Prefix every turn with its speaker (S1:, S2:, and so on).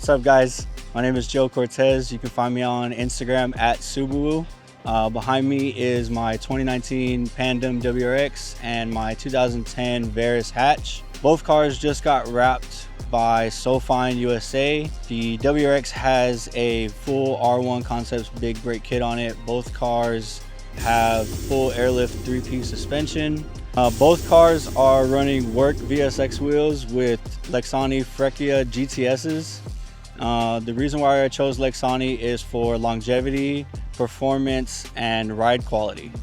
S1: What's up, guys? My name is Joe Cortez. You can find me on Instagram at Subaru. Behind me is my 2019 Pandem WRX and my 2010 Varis hatch. Both cars just got wrapped by SoFine USA. The WRX has a full R1 Concepts big brake kit on it. Both cars have full Airlift 3-piece suspension. Both cars are running work VSX wheels with Lexani Freccia GT-S's. The reason why I chose Lexani is for longevity, performance, and ride quality.